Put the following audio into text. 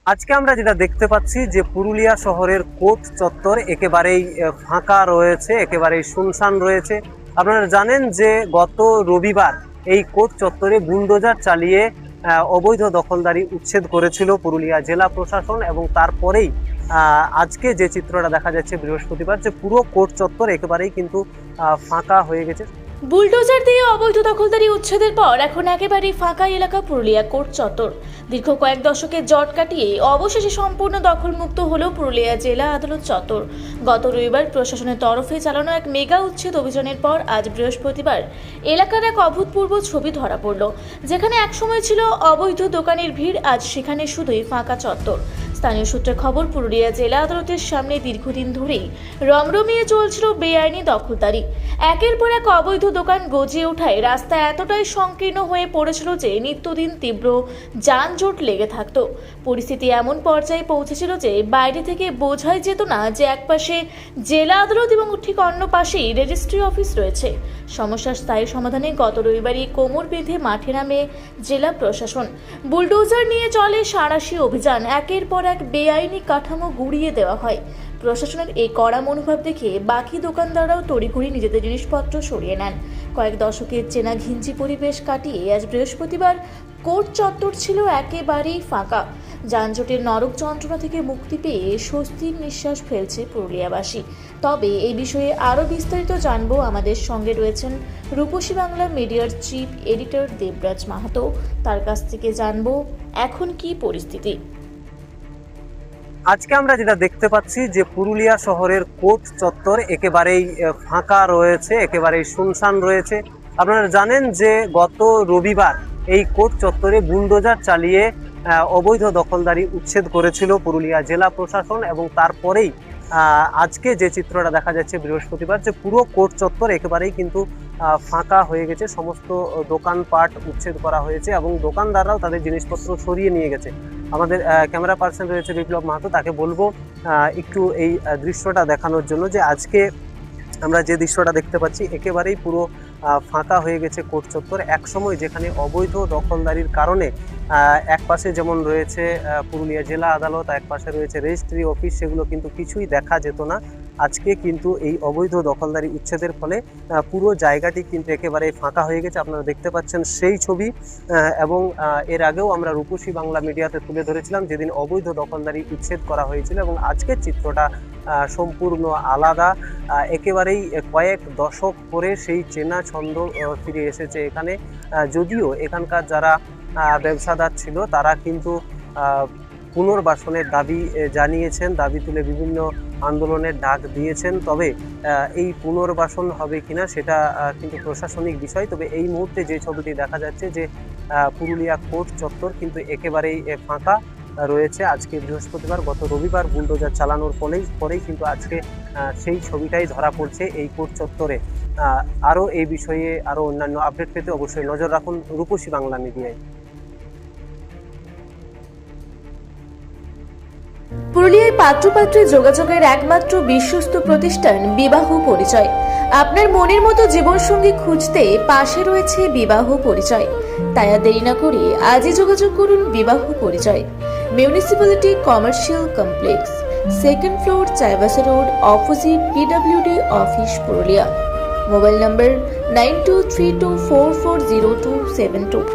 আজকে আমরা যেটা দেখতে পাচ্ছি যে পুরুলিয়া শহরের কোর্ট চত্বর একেবারেই ফাঁকা রয়েছে, একেবারেই শুনশান রয়েছে। আপনারা জানেন যে গত রবিবার এই কোর্ট চত্বরে বুলডোজার চালিয়ে অবৈধ দখলদারি উচ্ছেদ করেছিল পুরুলিয়া জেলা প্রশাসন, এবং তারপরেই আজকে যে চিত্রটা দেখা যাচ্ছে বৃহস্পতিবার, যে পুরো কোর্ট চত্বর একেবারেই কিন্তু ফাঁকা হয়ে গেছে। বুলডোজার দিয়ে অবৈধ দখলদারি উচ্ছেদের পর এখন একেবারেই ফাঁকা এলাকা পুরুলিয়া কোর্ট চত্বর। দীর্ঘ কয়েক দশকের জট কাটিয়ে অবশেষে সম্পূর্ণ দখলমুক্ত হলো পুরুলিয়া জেলা আদালত চত্বর। গত রবিবার প্রশাসনের তরফে চালানো এক মেগা উচ্ছেদ অভিযানের পর আজ বৃহস্পতিবার এলাকার এক অভূতপূর্ব ছবি ধরা পড়ল। যেখানে একসময় ছিল অবৈধ দোকানের ভিড়, আজ সেখানে শুধুই ফাঁকা চত্বর। স্থানীয় সূত্রে খবর, পুরুলিয়া জেলা আদালতের সামনে দীর্ঘদিন ধরেই রমরমিয়ে চলছিল বেআইনি দখলদারি। একের পর এক অবৈধ দোকান গজিয়ে ওঠায় রাস্তা এতটাই সংকীর্ণ হয়ে পড়েছিল যে নিত্যদিন তীব্র যানজট লেগে থাকত। পরিস্থিতি এমন পর্যায়ে পৌঁছেছিল যে বাইরে থেকে বোঝাই যেত না যে একপাশে জেলা আদালত এবং ঠিক অন্য পাশেই রেজিস্ট্রি অফিস রয়েছে। সমস্যার স্থায়ী সমাধানে গত রবিবারই কোমর বেঁধে মাঠে নামে জেলা প্রশাসন। বুলডোজার নিয়ে চলে সাঁড়াশি অভিযান। একের পর এক বেআইনি কাঠামো গুঁড়িয়ে দেওয়া হয়। প্রশাসনের এই কড়া মনোভাব দেখে বাকি দোকানদাররাও তড়িঘড়ি নিজেদের জিনিসপত্র সরিয়ে নেন। কয়েক দশকের চেনা ঘিঞ্জি পরিবেশ কাটিয়ে আজ বৃহস্পতিবার কোর্ট চত্বর ছিল একেবারেই ফাঁকা। যানজটের নরক যন্ত্রণা থেকে মুক্তি পেয়ে স্বস্তির নিঃশ্বাস ফেলছে পুরুলিয়াবাসী। তবে এই বিষয়ে আরও বিস্তারিত জানবো। আমাদের সঙ্গে রয়েছেন রূপসী বাংলা মিডিয়ার চিফ এডিটর দেবরাজ মাহাতো। তার কাছ থেকে জানবো এখন কি পরিস্থিতি। আজকে আমরা যেটা দেখতে পাচ্ছি যে পুরুলিয়া শহরের কোর্ট চত্বর একেবারেই ফাঁকা রয়েছে, একেবারেই শুনশান রয়েছে। আপনারা জানেন যে গত রবিবার এই কোর্ট চত্বরে বুলডোজার চালিয়ে অবৈধ দখলদারি উচ্ছেদ করেছিল পুরুলিয়া জেলা প্রশাসন, এবং তারপরেই আজকে যে চিত্রটা দেখা যাচ্ছে বৃহস্পতিবার, যে পুরো কোর্ট চত্বর একেবারেই কিন্তু ফাঁকা হয়ে গেছে। সমস্ত দোকানপাট উচ্ছেদ করা হয়েছে এবং দোকানদাররাও তাদের জিনিসপত্র সরিয়ে নিয়ে গেছে। আমাদের ক্যামেরা পার্সন রয়েছে বিপ্লব মাহাতো, তাকে বলবো একটু এই দৃশ্যটা দেখানোর জন্য, যে আজকে আমরা যে দৃশ্যটা দেখতে পাচ্ছি একেবারেই পুরো ফাঁকা হয়ে গেছে কোর্ট চত্বর। একসময় যেখানে অবৈধ দখলদারির কারণে এক পাশে যেমন রয়েছে পুরুলিয়া জেলা আদালত, এক পাশে রয়েছে রেজিস্ট্রি অফিস, সেগুলো কিন্তু কিছুই দেখা যেত না। আজকে কিন্তু এই অবৈধ দখলদারি উচ্ছেদের ফলে পুরো জায়গাটি কিন্তু একেবারে ফাঁকা হয়ে গেছে। আপনারা দেখতে পাচ্ছেন সেই ছবি, এবং এর আগেও আমরা রূপসী বাংলা মিডিয়াতে তুলে ধরেছিলাম যেদিন অবৈধ দখলদারি উচ্ছেদ করা হয়েছিল, এবং আজকের চিত্রটা সম্পূর্ণ আলাদা। একেবারেই কয়েক দশক পরে সেই চেনা ছন্দ ফিরে এসেছে এখানে। যদিও এখানকার যারা ব্যবসাদার ছিল তারা কিন্তু পুনর্বাসনের দাবি জানিয়েছেন, দাবি তুলে বিভিন্ন আন্দোলনের ডাক দিয়েছেন। তবে এই পুনর্বাসন হবে কিনা সেটা কিন্তু প্রশাসনিক বিষয়। তবে এই মুহূর্তে যে ছবিটি দেখা যাচ্ছে যে পুরুলিয়া কোর্ট চত্বর কিন্তু একেবারেই ফাঁকা রয়েছে। আজকে বৃহস্পতিবার, গত রবিবার বুলডোজার চালানোর পরেই কিন্তু আজকে সেই ছবিটাই ধরা পড়ছে এই কোর্ট চত্বরে। আরও এই বিষয়ে আরও অন্যান্য আপডেট পেতে অবশ্যই নজর রাখুন রূপসী বাংলা মিডিয়ায়। পুরুলিয়ায় পাত্রপাত্রী যোগাযোগের একমাত্র বিশ্বস্ত প্রতিষ্ঠান বিবাহ পরিচয়। আপনার মনের মতো জীবনসঙ্গী খুঁজতে পাশে রয়েছে বিবাহ পরিচয়। তাই আর দেরি না করে আজই যোগাযোগ করুন বিবাহ পরিচয়। Municipality commercial complex, second floor, Chaibasa road, opposite PWD office, Purulia. Mobile নম্বর 9232440272।